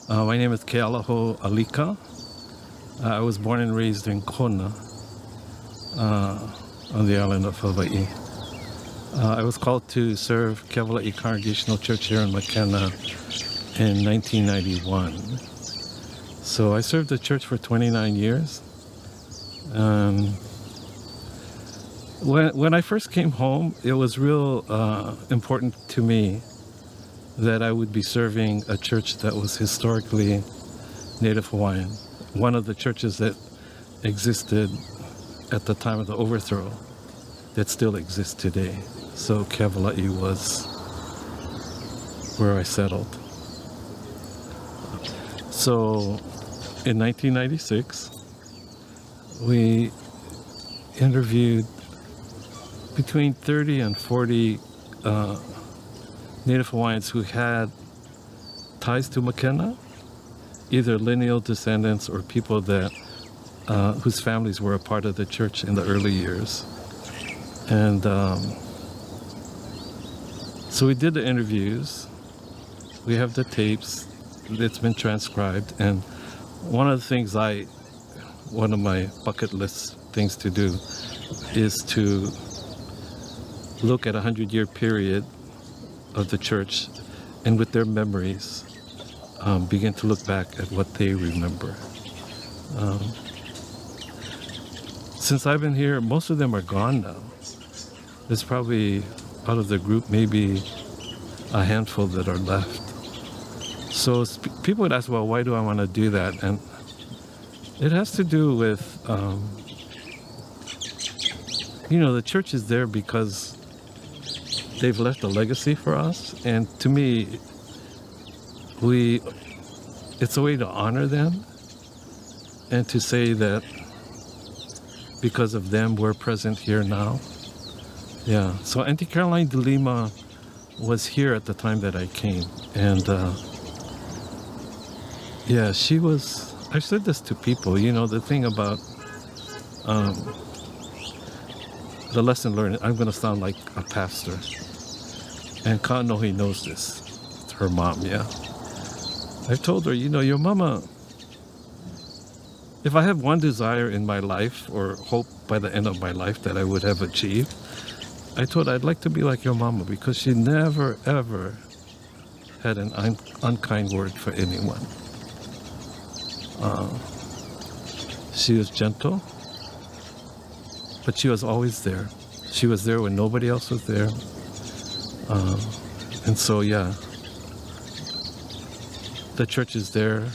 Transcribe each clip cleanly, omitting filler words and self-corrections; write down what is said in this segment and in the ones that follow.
My name is Kealahou Alika. I was born and raised in Kona, on the island of Hawaiʻi. I was called to serve Keawalaʻi Congregational Church here in Mākena in 1991. So I served the church for 29 years. When I first came home, it was real important to me that I would be serving a church that was historically Native Hawaiian. One of the churches that existed at the time of the overthrow that still exists today. So Keawalaʻi was where I settled. So in 1996, we interviewed between 30 and 40 Native Hawaiians who had ties to Mākena, either lineal descendants or people that whose families were a part of the church in the early years. And so we did the interviews. We have the tapes. It's been transcribed. And one of the things one of my bucket list things to do is to look at a 100-year period of the church and with their memories begin to look back at what they remember. Since I've been here, most of them are gone now. There's probably, out of the group, maybe a handful that are left. So people would ask, well, why do I want to do that? And it has to do with, the church is there because they've left a legacy for us. And to me, it's a way to honor them and to say that because of them, we're present here now. Yeah, so Auntie Caroline de Lima was here at the time that I came. And she was, I've said this to people, the thing about the lesson learned, I'm going to sound like a pastor. And Kanohi knows this, it's her mom, yeah. I've told her, your mama, if I have one desire in my life or hope by the end of my life that I would have achieved, I told her I'd like to be like your mama because she never, ever had an unkind word for anyone. She was gentle, but she was always there. She was there when nobody else was there. And so, the church is there.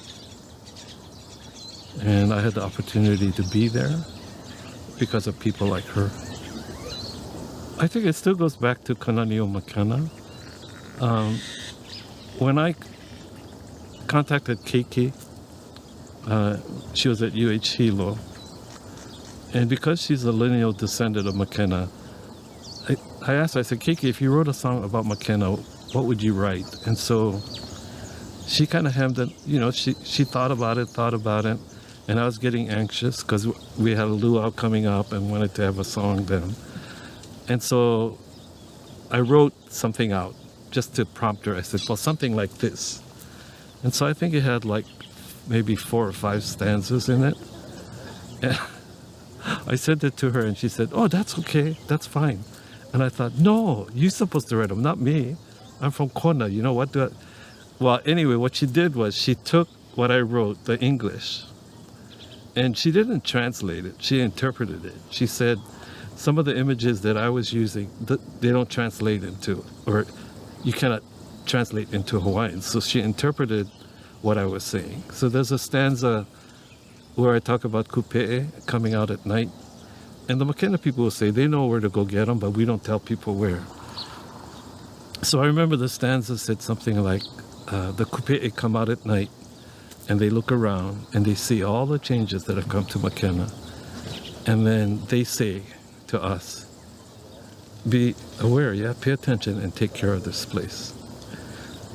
And I had the opportunity to be there because of people like her. I think it still goes back to Kananio Mākena. When I contacted Keiki, she was at UH Hilo. And because she's a lineal descendant of Mākena, I asked her, I said, Keiki, if you wrote a song about Mākena, what would you write? And so she kind of hemmed it, she thought about it. And I was getting anxious because we had a luau coming up and wanted to have a song then. And so I wrote something out just to prompt her. I said, well, something like this. And so I think it had like maybe 4 or 5 stanzas in it. And I sent it to her and she said, oh, that's okay, that's fine. And I thought, no, you're supposed to write them, not me. I'm from Kona, Well, anyway, what she did was she took what I wrote, the English, and she didn't translate it, she interpreted it. She said, some of the images that I was using, they don't translate into, or you cannot translate into Hawaiian. So she interpreted what I was saying. So there's a stanza where I talk about kupe'e coming out at night. And the Mākena people will say they know where to go get them, but we don't tell people where. So I remember the stanza said something like, the kupe'e come out at night and they look around and they see all the changes that have come to Mākena. And then they say to us, be aware, pay attention and take care of this place.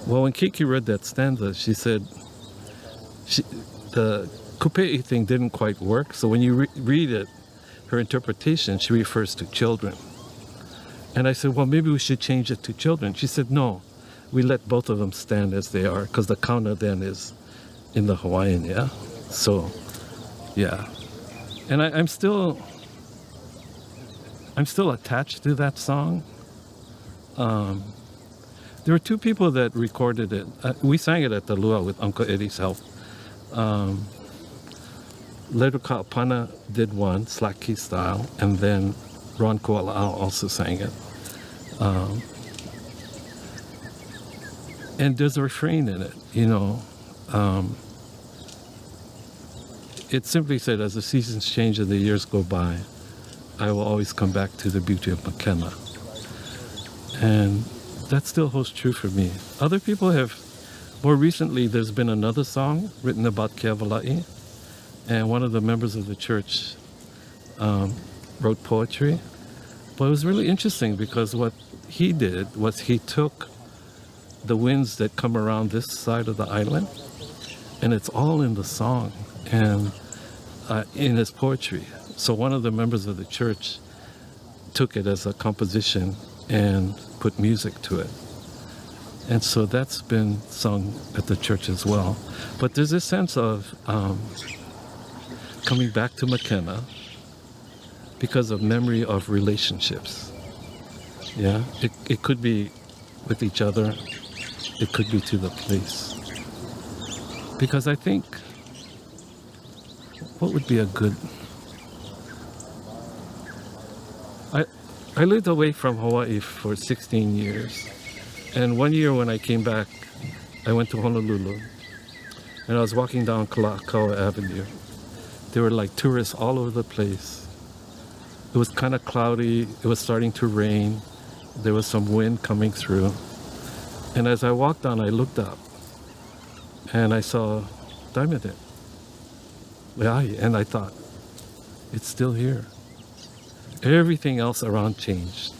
Well, when Kiki read that stanza, she said the kupe'i thing didn't quite work. So when you read it, her interpretation, she refers to children. And I said, well, maybe we should change it to children. She said, no, we let both of them stand as they are, because the kauna then is in the Hawaiian, yeah? So, yeah. And I'm still attached to that song. There were two people that recorded it. We sang it at the luau with Uncle Eddie's help. Ledu Ka'apana did one, slack key style, and then Ron Kuala'au also sang it. And there's a refrain in it, you know. It simply said, as the seasons change and the years go by, I will always come back to the beauty of Mākena. And that still holds true for me. Other people have, more recently, there's been another song written about Keawalaʻi, and one of the members of the church wrote poetry. But it was really interesting because what he did was he took the winds that come around this side of the island, and it's all in the song and in his poetry. So one of the members of the church took it as a composition and put music to it. And so that's been sung at the church as well. But there's a sense of coming back to Mākena because of memory of relationships. Yeah, it could be with each other. It could be to the place. Because I think, what would be a good... I lived away from Hawaii for 16 years. And one year when I came back, I went to Honolulu. And I was walking down Kalakaua Avenue. There were like tourists all over the place. It was kind of cloudy. It was starting to rain. There was some wind coming through. And as I walked on, I looked up. And I saw Diamond Head. And I thought, it's still here. Everything else around changed.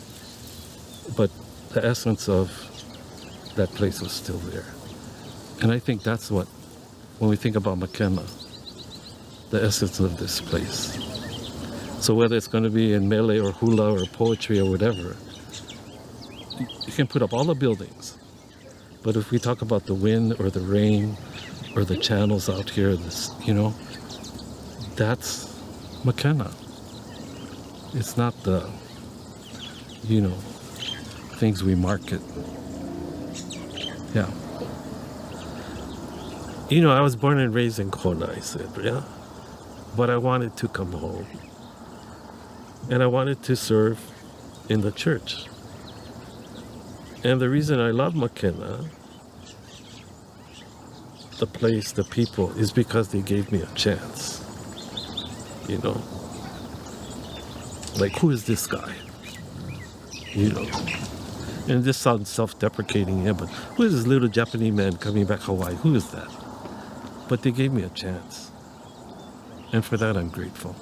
But the essence of that place was still there. And I think that's what, when we think about Mākena, the essence of this place. So whether it's going to be in mele or hula or poetry or whatever, you can put up all the buildings. But if we talk about the wind or the rain or the channels out here, this, you know, that's Mākena. It's not the, you know, things we market. Yeah. You know, I was born and raised in Kona, I said, yeah. But I wanted to come home. And I wanted to serve in the church. And the reason I love Mākena, the place, the people, is because they gave me a chance. You know? Like, who is this guy? You know? And this sounds self-deprecating, yeah, but who is this little Japanese man coming back Hawaii? Who is that? But they gave me a chance. And for that, I'm grateful.